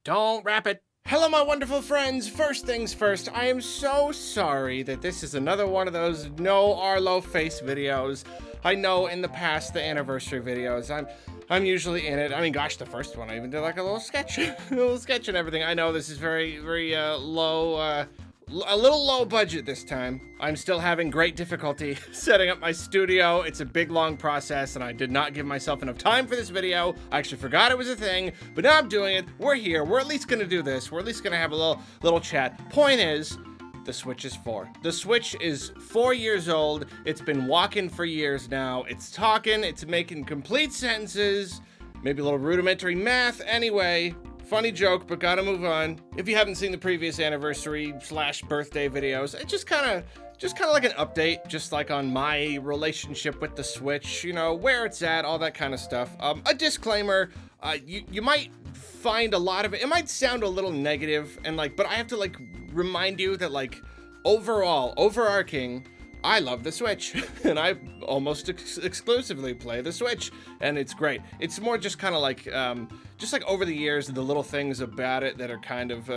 Don't wrap it. Hello, my wonderful friends. First things first, I am so sorry that this is another one of those no Arlo face videos. I know in the past, the anniversary videos, I'm usually in it. I mean, gosh, the first one, I even did like a little sketch, and everything. I know this is very low, a little low budget this time. I'm still having great difficulty setting up my studio. It's a big, long process, and I did not give myself enough time for this video. I actually forgot it was a thing, but now I'm doing it. We're here. We're at least gonna do this. We're at least gonna have a little chat. Point is, the Switch is 4. The Switch is 4 years old. It's been walking for years now. It's talking. It's making complete sentences. Maybe a little rudimentary math. Anyway, funny joke, but gotta move on. If you haven't seen the previous anniversary/birthday videos, it's just kind of like an update, just like on my relationship with the Switch, you know, where it's at, all that kind of stuff. A disclaimer, you might find a lot of it might sound a little negative, and but I have to remind you that overarching, I love the Switch, and I almost exclusively play the Switch, and it's great. It's more just kind of just over the years, the little things about it that are kind of,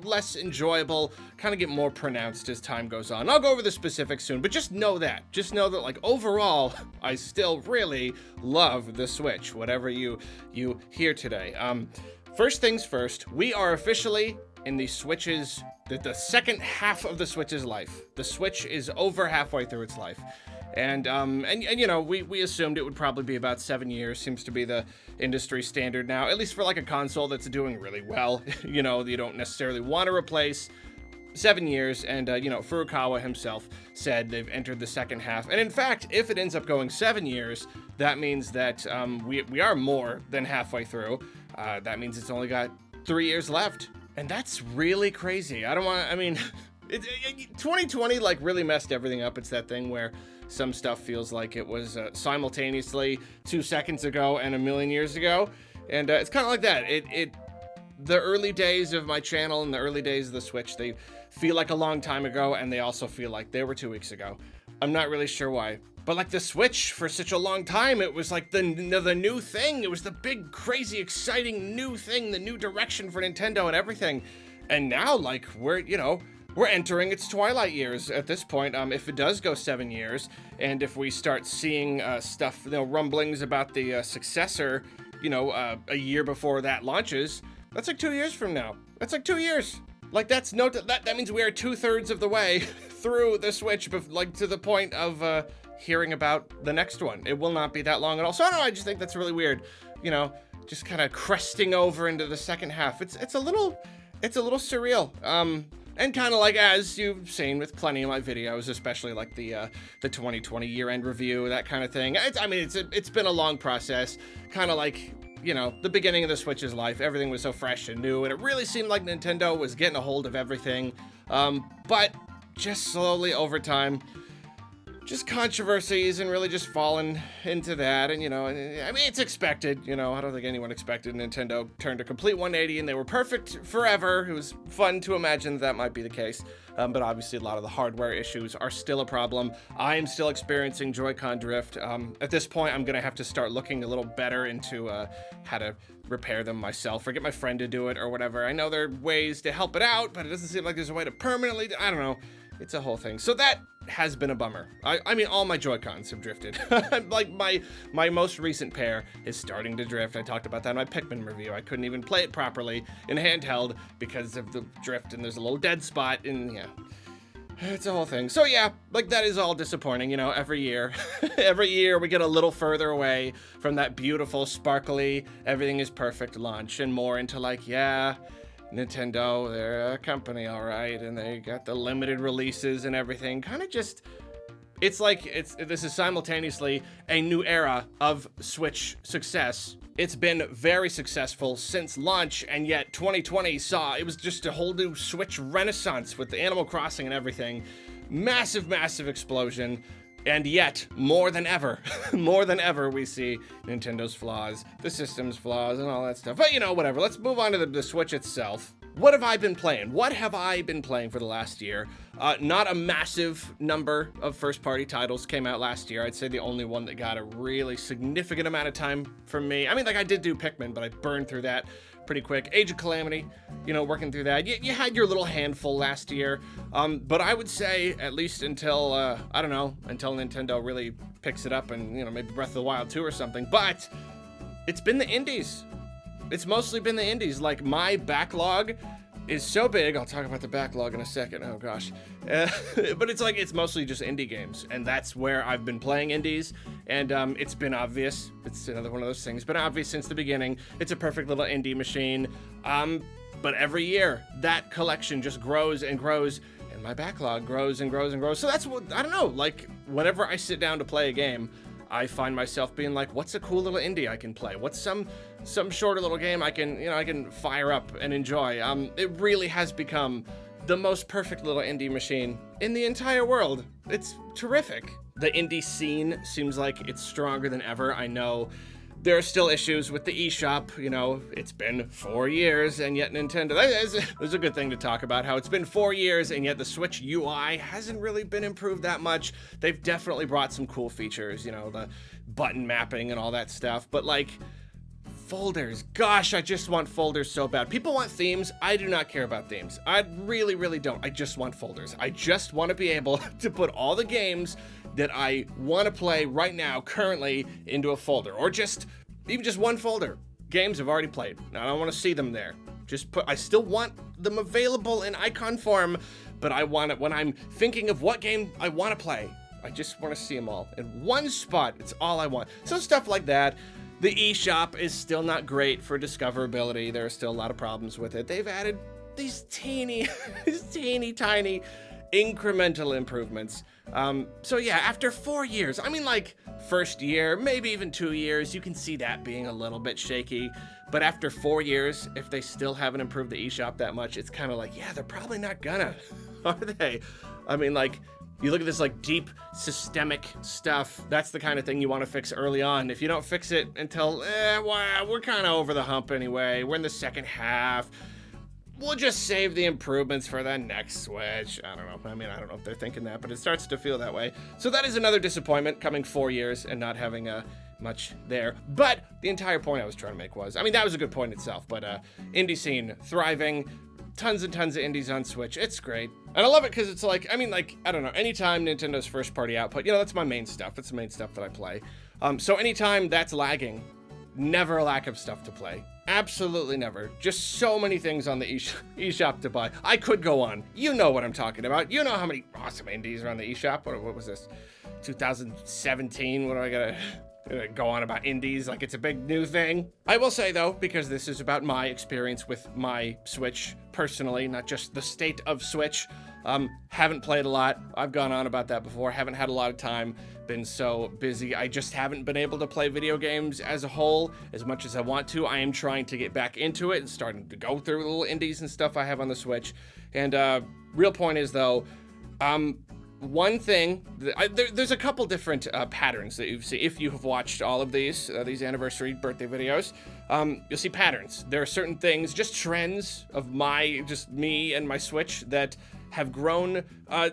less enjoyable, kind of get more pronounced as time goes on. I'll go over the specifics soon, but just know that. Just know that, overall, I still really love the Switch, whatever you hear today. First things first, we are officially in the second half of the Switch's life. The Switch is over halfway through its life. And we assumed it would probably be about 7 years, seems to be the industry standard now, at least for a console that's doing really well, you don't necessarily want to replace. 7 years, and Furukawa himself said they've entered the second half. And in fact, if it ends up going 7 years, that means that we are more than halfway through. That means it's only got 3 years left. And that's really crazy. 2020 really messed everything up. It's that thing where some stuff feels like it was simultaneously 2 seconds ago and a million years ago. And it's kind of like that. The early days of my channel and the early days of the Switch, they feel like a long time ago, and they also feel like they were 2 weeks ago. I'm not really sure why. But the Switch, for such a long time, it was the new thing. It was the big, crazy, exciting new thing, the new direction for Nintendo and everything. And now, we're entering its twilight years at this point. If it does go 7 years, and if we start seeing stuff, rumblings about the successor, a year before that launches, that's 2 years from now. That's 2 years. That means we are 2/3 of the way through the Switch, to the point of hearing about the next one. It will not be that long at all. So I don't know, I just think that's really weird. Just kind of cresting over into the second half. It's a little surreal. And kind of as you've seen with plenty of my videos, especially the 2020 year-end review, that kind of thing. It's been a long process, kind of the beginning of the Switch's life. Everything was so fresh and new, and it really seemed like Nintendo was getting a hold of everything. But just slowly over time, just controversies and really just falling into that. And, it's expected, I don't think anyone expected Nintendo turned a complete 180 and they were perfect forever. It was fun to imagine that might be the case. But obviously a lot of the hardware issues are still a problem. I am still experiencing Joy-Con drift. At this point, I'm going to have to start looking a little better into how to repair them myself or get my friend to do it or whatever. I know there are ways to help it out, but it doesn't seem like there's a way to permanently, I don't know. It's a whole thing. So that has been a bummer. All my Joy-Cons have drifted. My most recent pair is starting to drift. I talked about that in my Pikmin review. I couldn't even play it properly in handheld because of the drift, and there's a little dead spot, and yeah. It's a whole thing. So yeah, that is all disappointing, every year. Every year we get a little further away from that beautiful, sparkly, everything is perfect launch, and more into Nintendo, they're a company, all right, and they got the limited releases and everything. Kind of just, this is simultaneously a new era of Switch success. It's been very successful since launch, and yet 2020 it was just a whole new Switch renaissance with the Animal Crossing and everything. Massive, massive explosion. And yet, more than ever, we see Nintendo's flaws, the system's flaws, and all that stuff. But, whatever. Let's move on to the Switch itself. What have I been playing? What have I been playing for the last year? Not a massive number of first-party titles came out last year. I'd say the only one that got a really significant amount of time from me. I did do Pikmin, but I burned through that pretty quick. Age of Calamity, you know, working through that. You had your little handful last year, but I would say at least until, I don't know, until Nintendo really picks it up and, you know, maybe Breath of the Wild 2 or something, but it's been the indies. It's mostly been the indies. Like, my backlog is so big. I'll talk about the backlog in a second. Oh gosh. But it's like, it's mostly just indie games, and that's where I've been playing indies, and it's been obvious. It's another one of those things, been obvious since the beginning. It's a perfect little indie machine. But every year that collection just grows and grows, and my backlog grows and grows and grows. So that's what, I don't know, like, whenever I sit down to play a game, I find myself being like, what's a cool little indie I can play? What's some shorter little game I can, you know, I can fire up and enjoy? It really has become the most perfect little indie machine in the entire world. It's terrific. The indie scene seems like it's stronger than ever. I know there are still issues with the eShop. You know, it's been 4 years, and yet Nintendo, that's a good thing to talk about, how it's been 4 years, and yet the Switch UI hasn't really been improved that much. They've definitely brought some cool features, you know, the button mapping and all that stuff, but like, folders, gosh, I just want folders so bad. People want themes. I do not care about themes. I really, really don't. I just want folders. I just want to be able to put all the games that I want to play right now, currently, into a folder, or even just one folder. Games I've already played. I don't want to see them there. I still want them available in icon form, but I want it when I'm thinking of what game I want to play. I just want to see them all in one spot. It's all I want. So stuff like that. The eShop is still not great for discoverability. There are still a lot of problems with it. They've added these teeny tiny incremental improvements. So yeah, after 4 years, I mean, like, first year, maybe even 2 years, you can see that being a little bit shaky. But after 4 years, if they still haven't improved the eShop that much, it's kind of like, yeah, they're probably not gonna, are they? I mean, like, you look at this, like, deep systemic stuff, that's the kind of thing you want to fix early on. If you don't fix it until, well, we're kind of over the hump anyway, we're in the second half, we'll just save the improvements for the next Switch. I don't know. I mean, I don't know if they're thinking that, but it starts to feel that way. So that is another disappointment, coming 4 years and not having much there. But the entire point I was trying to make was, I mean, that was a good point itself, but indie scene, thriving, tons and tons of indies on Switch. It's great. And I love it because it's like, I mean, like, I don't know, anytime Nintendo's first party output, you know, that's my main stuff. It's the main stuff that I play. So anytime that's lagging, never a lack of stuff to play. Absolutely never. Just so many things on the eShop to buy. I could go on. You know what I'm talking about. You know how many awesome indies are on the eShop. What was this? 2017? What do I gotta go on about indies like it's a big new thing? I will say though, because this is about my experience with my Switch personally, not just the state of Switch. Haven't played a lot. I've gone on about that before. Haven't had a lot of time. Been so busy. I just haven't been able to play video games as a whole as much as I want to. I am trying to get back into it and starting to go through little indies and stuff I have on the Switch. And real point is though, one thing, there's a couple different patterns that you see if you have watched all of these anniversary birthday videos. You'll see patterns. There are certain things, just trends of me and my Switch that have grown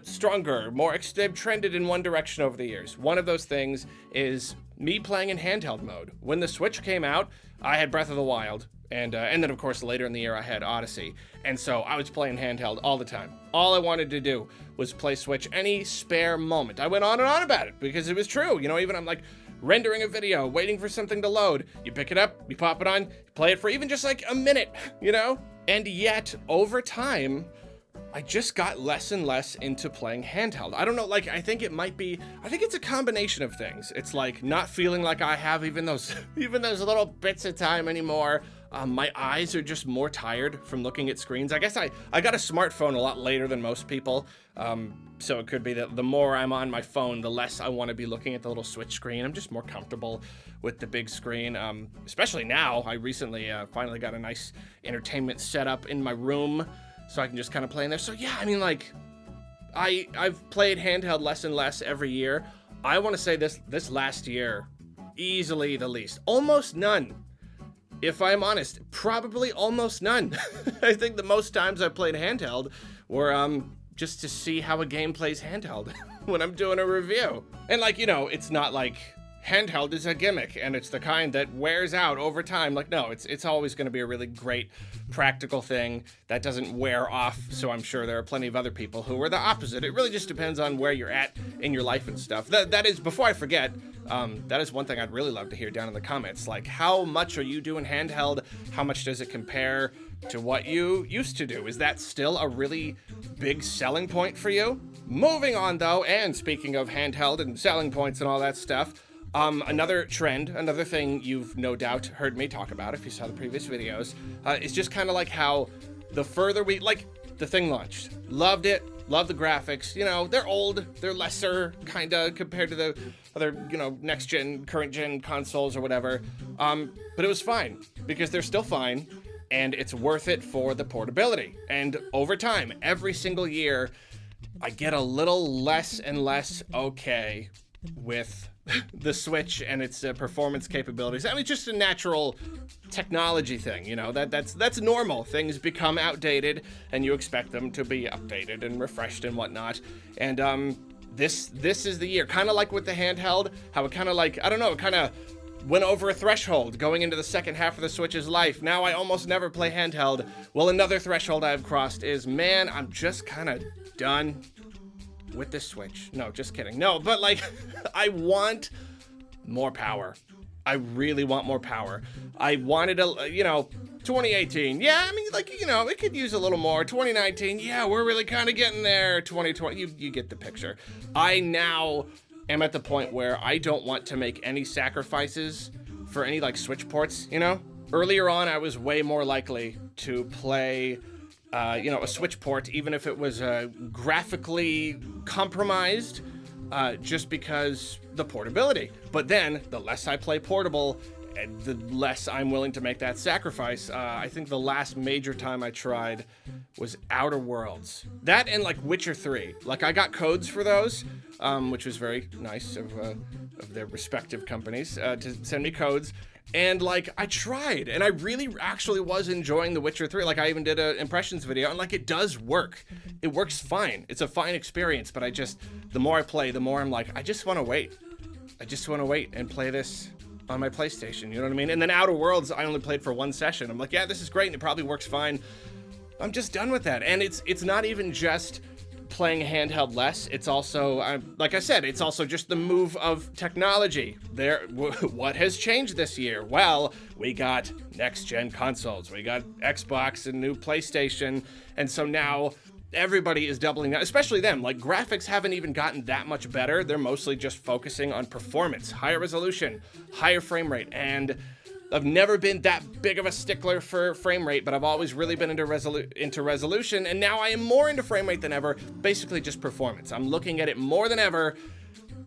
stronger, they've trended in one direction over the years. One of those things is me playing in handheld mode. When the Switch came out, I had Breath of the Wild, and then of course later in the year I had Odyssey, and so I was playing handheld all the time. All I wanted to do was play Switch any spare moment. I went on and on about it because it was true. You know, even I'm like rendering a video, waiting for something to load. You pick it up, you pop it on, you play it for even just like a minute, you know? And yet, over time, I just got less and less into playing handheld. I don't know, like, I think it's a combination of things. It's like not feeling like I have even those little bits of time anymore. My eyes are just more tired from looking at screens. I guess I got a smartphone a lot later than most people. So it could be that the more I'm on my phone, the less I want to be looking at the little Switch screen. I'm just more comfortable with the big screen. Especially now, I recently finally got a nice entertainment setup in my room, so I can just kind of play in there. So yeah, I mean, like, I've played handheld less and less every year. I want to say this last year, easily the least. Almost none. If I'm honest, probably almost none. I think the most times I played handheld were just to see how a game plays handheld when I'm doing a review. And like, you know, it's not like, handheld is a gimmick and it's the kind that wears out over time. Like, no, it's always going to be a really great practical thing that doesn't wear off. So I'm sure there are plenty of other people who are the opposite. It really just depends on where you're at in your life and stuff. That is, before I forget, that is one thing I'd really love to hear down in the comments. Like, how much are you doing handheld? How much does it compare to what you used to do? Is that still a really big selling point for you? Moving on though, and speaking of handheld and selling points and all that stuff, another trend, another thing you've no doubt heard me talk about if you saw the previous videos, is just kind of like how the further like the thing launched, loved it, loved the graphics, you know, they're old, they're lesser kind of compared to the other, you know, next gen, current gen consoles or whatever, but it was fine because they're still fine and it's worth it for the portability. And over time, every single year, I get a little less and less okay with the Switch and its performance capabilities. I mean, just a natural technology thing, you know, that's normal. Things become outdated and you expect them to be updated and refreshed and whatnot. And this is the year, kind of like with the handheld, how it kind of like, I don't know, it kind of went over a threshold going into the second half of the Switch's life. Now I almost never play handheld. Well, another threshold I've crossed is, man, I'm just kind of done with the Switch. No, just kidding. No, but like, I want more power. I really want more power. I wanted a, you know, 2018. Yeah, I mean, like, you know, it could use a little more. 2019. Yeah, we're really kind of getting there. 2020. You get the picture. I now am at the point where I don't want to make any sacrifices for any like Switch ports, you know? Earlier on, I was way more likely to play you know, a Switch port, even if it was graphically compromised, just because the portability. But then, the less I play portable, the less I'm willing to make that sacrifice. I think the last major time I tried was Outer Worlds. That and like Witcher 3. Like, I got codes for those, which was very nice of their respective companies to send me codes. And like, I tried, and I really actually was enjoying The Witcher 3. Like, I even did an impressions video, and like, it does work. It works fine. It's a fine experience, but I just, the more I play, the more I'm like, I just want to wait. I just want to wait and play this on my PlayStation, you know what I mean? And then Outer Worlds, I only played for one session. I'm like, yeah, this is great, and it probably works fine. I'm just done with that. And it's not even just playing handheld less. It's also, like I said, it's also just the move of technology. What has changed this year? Well, we got next-gen consoles. We got Xbox and new PlayStation. And so now everybody is doubling down, especially them. Like, graphics haven't even gotten that much better. They're mostly just focusing on performance, higher resolution, higher frame rate. And I've never been that big of a stickler for frame rate, but I've always really been into resolution, and now I am more into frame rate than ever, basically just performance. I'm looking at it more than ever,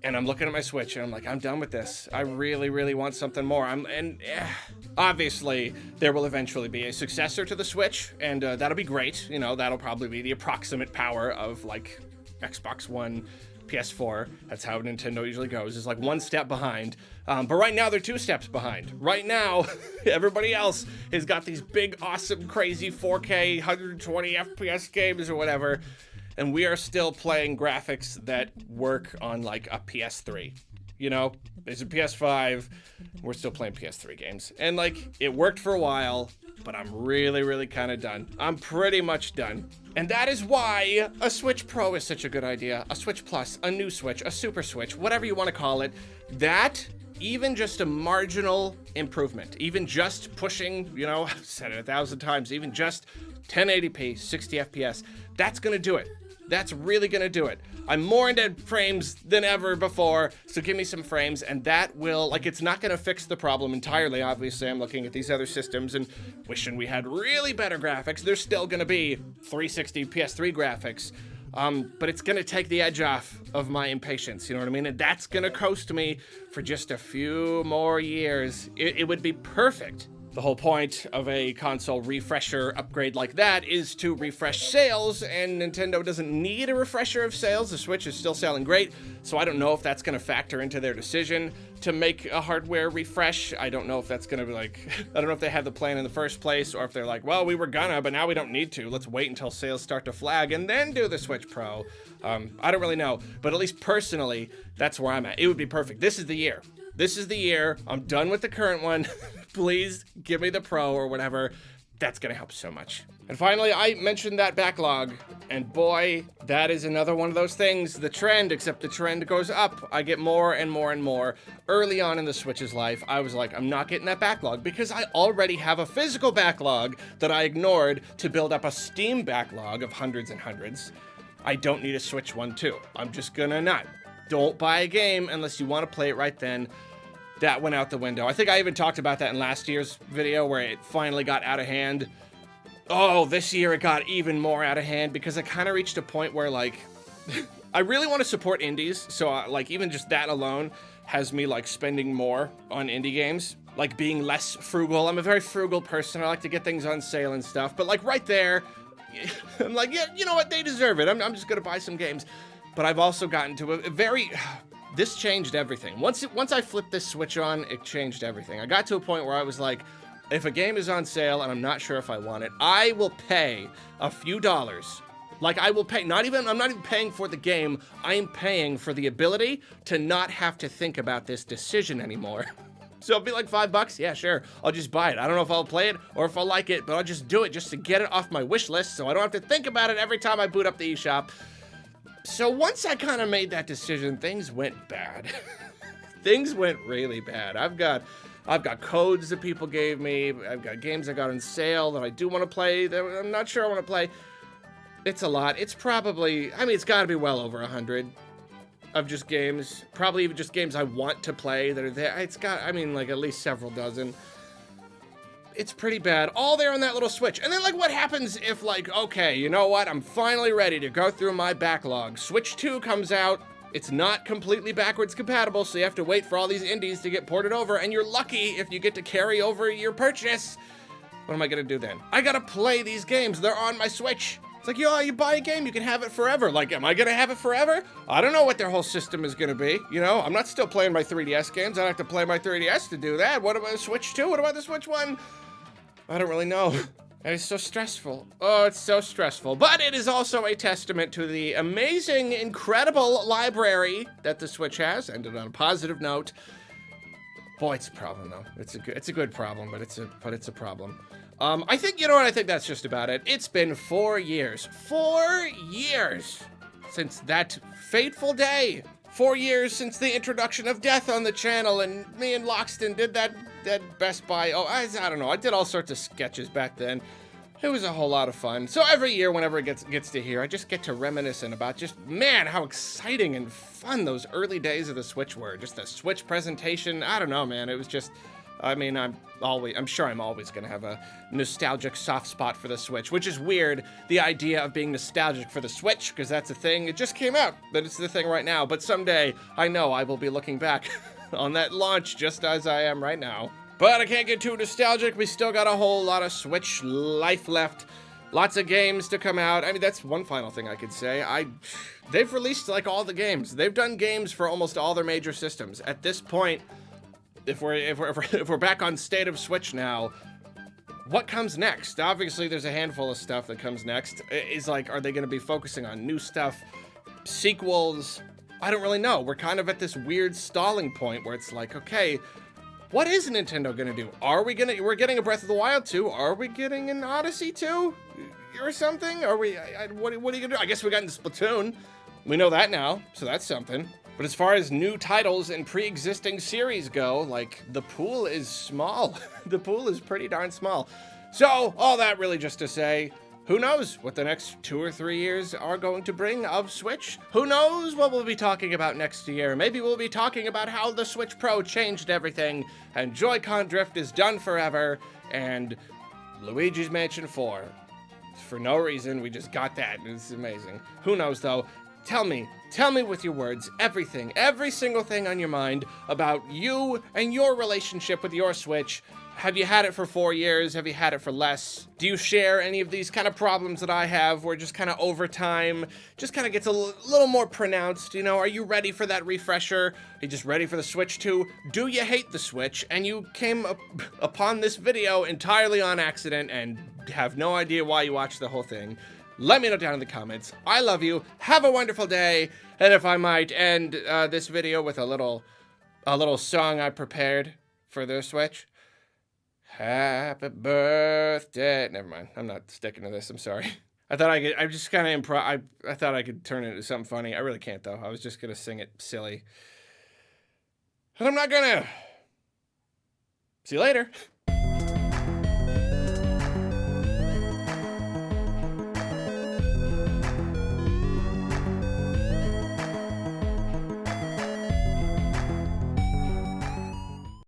and I'm looking at my Switch, and I'm like, I'm done with this. I really, really want something more. Obviously, there will eventually be a successor to the Switch, and that'll be great. You know, that'll probably be the approximate power of, like, Xbox One, PS4. That's how Nintendo usually goes, is like one step behind. But right now they're 2 steps behind. Right now, everybody else has got these big, awesome, crazy 4K, 120 FPS games or whatever, and we are still playing graphics that work on like a PS3. You know, there's a PS5, we're still playing PS3 games. And like, it worked for a while, but I'm really, really kind of done. I'm pretty much done. And that is why a Switch Pro is such a good idea. A Switch Plus, a new Switch, a Super Switch, whatever you want to call it. That, even just a marginal improvement, even just pushing, you know, I've said it 1,000 times, even just 1080p, 60 FPS, that's gonna do it. That's really gonna do it. I'm more into frames than ever before, so give me some frames, and that will, like, it's not gonna fix the problem entirely. Obviously, I'm looking at these other systems and wishing we had really better graphics. There's still gonna be 360 PS3 graphics, but it's gonna take the edge off of my impatience, you know what I mean? And that's gonna coast me for just a few more years. It would be perfect. The whole point of a console refresher upgrade like that is to refresh sales, and Nintendo doesn't need a refresher of sales. The Switch is still selling great, so I don't know if that's going to factor into their decision to make a hardware refresh. I don't know if that's going to be like, I don't know if they had the plan in the first place, or if they're like, well, we were gonna, but now we don't need to. Let's wait until sales start to flag and then do the Switch Pro. I don't really know, but at least personally, that's where I'm at. It would be perfect. This is the year. This is the year. I'm done with the current one. Please give me the Pro or whatever. That's gonna help so much. And finally, I mentioned that backlog, and boy, that is another one of those things, the trend, except the trend goes up. I get more and more and more. Early on in the Switch's life, I was like, I'm not getting that backlog because I already have a physical backlog that I ignored to build up a Steam backlog of hundreds and hundreds. I don't need a Switch one too. I'm just gonna not. Don't buy a game unless you want to play it right then. That went out the window. I think I even talked about that in last year's video where it finally got out of hand. Oh, this year it got even more out of hand because I kind of reached a point where, like, I really want to support indies. So, like, even just that alone has me, like, spending more on indie games. Like, being less frugal. I'm a very frugal person. I like to get things on sale and stuff. But, like, right there, I'm like, yeah, you know what? They deserve it. I'm just going to buy some games. But I've also gotten to a very... This changed everything. Once I flipped this Switch on, it changed everything. I got to a point where I was like, if a game is on sale and I'm not sure if I want it, I will pay a few dollars. Like, I will pay, I'm not even paying for the game, I am paying for the ability to not have to think about this decision anymore. So it'll be like $5, yeah, sure, I'll just buy it. I don't know if I'll play it or if I'll like it, but I'll just do it just to get it off my wish list so I don't have to think about it every time I boot up the eShop. So once I kind of made that decision, things went bad. Things went really bad. I've got codes that people gave me. I've got games I got on sale that I do want to play that I'm not sure I want to play. It's a lot. It's probably, I mean, it's got to be well over 100 of just games. Probably even just games I want to play that are there. It's got, I mean, like at least several dozen. It's pretty bad. All there on that little Switch. And then, like, what happens if, like, okay, you know what? I'm finally ready to go through my backlog. Switch 2 comes out. It's not completely backwards compatible, so you have to wait for all these indies to get ported over, and you're lucky if you get to carry over your purchase. What am I gonna do then? I gotta play these games. They're on my Switch. It's like, yo, you buy a game, you can have it forever. Like, am I gonna have it forever? I don't know what their whole system is gonna be. You know, I'm not still playing my 3DS games. I have to play my 3DS to do that. What about Switch 2? What about the Switch 1? I don't really know. It's so stressful. Oh, it's so stressful. But it is also a testament to the amazing, incredible library that the Switch has. Ended on a positive note. Boy, it's a problem though. It's a good problem, but it's a problem. I think, you know what? I think that's just about it. It's been 4 years. 4 years since that fateful day. 4 years since the introduction of death on the channel, and me and Loxton did that Best Buy. Oh, I don't know. I did all sorts of sketches back then. It was a whole lot of fun. So every year, whenever it gets to here, I just get to reminiscing about just, man, how exciting and fun those early days of the Switch were. Just the Switch presentation. I don't know, man. It was just, I mean, I'm sure I'm always gonna have a nostalgic soft spot for the Switch, which is weird, the idea of being nostalgic for the Switch, because that's a thing. It just came out, but it's the thing right now. But someday, I know I will be looking back on that launch just as I am right now. But I can't get too nostalgic. We still got a whole lot of Switch life left. Lots of games to come out. I mean, that's one final thing I could say. They've released, like, all the games. They've done games for almost all their major systems. At this point, if we're back on State of Switch now, what comes next? Obviously, there's a handful of stuff that comes next. Is like, are they going to be focusing on new stuff, sequels? I don't really know. We're kind of at this weird stalling point where it's like, okay, what is Nintendo going to do? We're getting a Breath of the Wild 2. Are we getting an Odyssey 2 or something? Are we, what are you going to do? I guess we got into Splatoon. We know that now, so that's something. But as far as new titles and pre-existing series go, like, the pool is small. The pool is pretty darn small. So, all that really just to say, who knows what the next 2 or 3 years are going to bring of Switch? Who knows what we'll be talking about next year? Maybe we'll be talking about how the Switch Pro changed everything, and Joy-Con drift is done forever, and Luigi's Mansion 4. For no reason, we just got that, and it's amazing. Who knows, though? Tell me with your words, everything, every single thing on your mind about you and your relationship with your Switch. Have you had it for 4 years? Have you had it for less? Do you share any of these kind of problems that I have where just kind of over time, just kind of gets a little more pronounced? You know, are you ready for that refresher? Are you just ready for the Switch 2? Do you hate the Switch and you came upon this video entirely on accident and have no idea why you watched the whole thing? Let me know down in the comments. I love you. Have a wonderful day. And if I might end this video with a little a little song I prepared for the Switch. Happy birthday. Never mind. I'm not sticking to this. I'm sorry. I thought I could. I just kind of I thought I could turn it into something funny. I really can't though. I was just gonna sing it silly. And I'm not gonna. See you later.